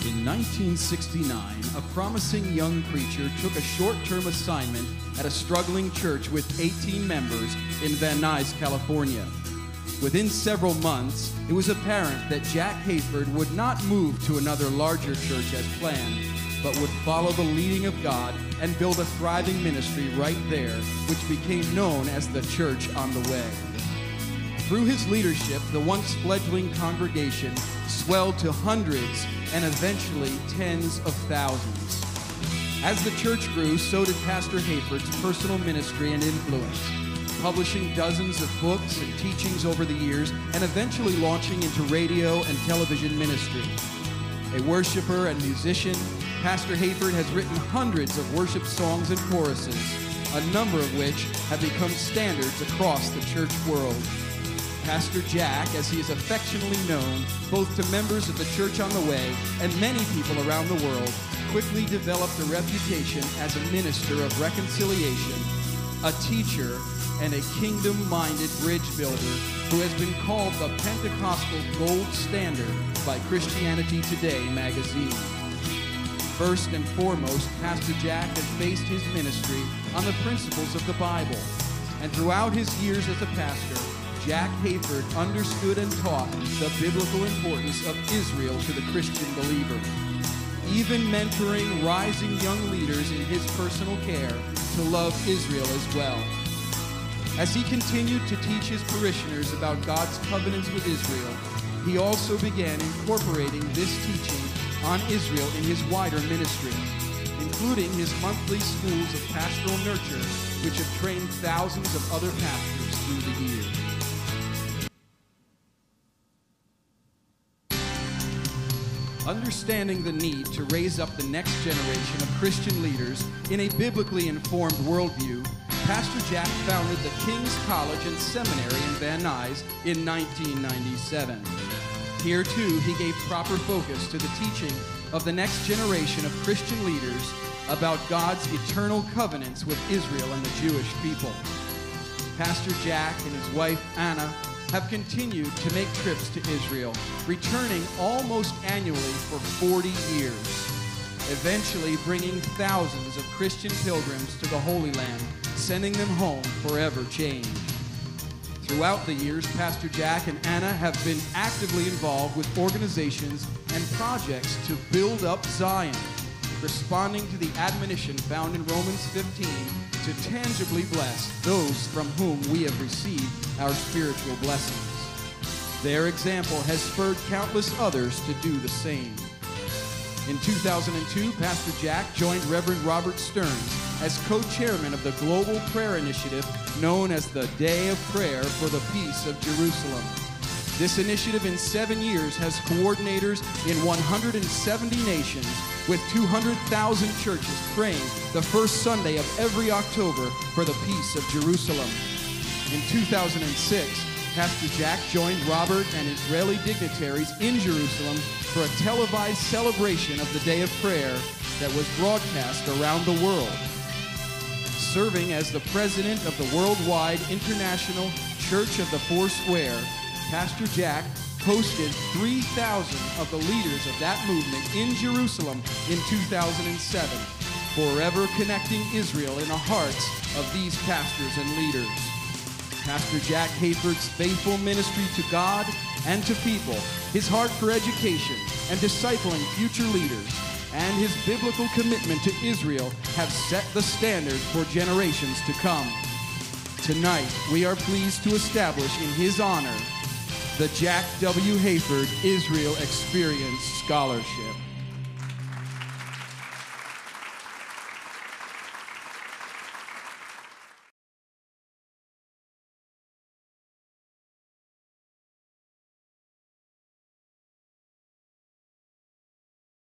In 1969, a promising young preacher took a short-term assignment at a struggling church with 18 members in Van Nuys, California. Within several months, it was apparent that Jack Hayford would not move to another larger church as planned, but would follow the leading of God and build a thriving ministry right there, which became known as the Church on the Way. Through his leadership, the once fledgling congregation swelled to hundreds and eventually tens of thousands. As the church grew, so did Pastor Hayford's personal ministry and influence, publishing dozens of books and teachings over the years and eventually launching into radio and television ministry. A worshiper and musician, Pastor Hayford has written hundreds of worship songs and choruses, a number of which have become standards across the church world. Pastor Jack, as he is affectionately known, both to members of the Church on the Way and many people around the world, quickly developed a reputation as a minister of reconciliation, a teacher, and a kingdom-minded bridge builder who has been called the Pentecostal gold standard by Christianity Today magazine. First and foremost, Pastor Jack has based his ministry on the principles of the Bible, and throughout his years as a pastor, Jack Hayford understood and taught the biblical importance of Israel to the Christian believer, even mentoring rising young leaders in his personal care to love Israel as well. As he continued to teach his parishioners about God's covenants with Israel, he also began incorporating this teaching on Israel in his wider ministry, including his monthly schools of pastoral nurture, which have trained thousands of other pastors through the years. Understanding the need to raise up the next generation of Christian leaders in a biblically informed worldview, Pastor Jack founded the King's College and Seminary in Van Nuys in 1997. Here, too, he gave proper focus to the teaching of the next generation of Christian leaders about God's eternal covenants with Israel and the Jewish people. Pastor Jack and his wife, Anna, have continued to make trips to Israel, returning almost annually for 40 years, eventually bringing thousands of Christian pilgrims to the Holy Land, sending them home forever changed. Throughout the years, Pastor Jack and Anna have been actively involved with organizations and projects to build up Zion, responding to the admonition found in Romans 15 to tangibly bless those from whom we have received our spiritual blessings. Their example has spurred countless others to do the same. In 2002, Pastor Jack joined Reverend Robert Stearns as co-chairman of the global prayer initiative known as the Day of Prayer for the Peace of Jerusalem. This initiative in 7 years has coordinators in 170 nations with 200,000 churches praying the first Sunday of every October for the peace of Jerusalem. In 2006, Pastor Jack joined Robert and Israeli dignitaries in Jerusalem for a televised celebration of the Day of Prayer that was broadcast around the world. Serving as the president of the Worldwide International Church of the Four Square, Pastor Jack hosted 3,000 of the leaders of that movement in Jerusalem in 2007, forever connecting Israel in the hearts of these pastors and leaders. Pastor Jack Hayford's faithful ministry to God and to people, his heart for education and discipling future leaders, and his biblical commitment to Israel have set the standard for generations to come. Tonight, we are pleased to establish in his honor the Jack W. Hayford Israel Experience Scholarship.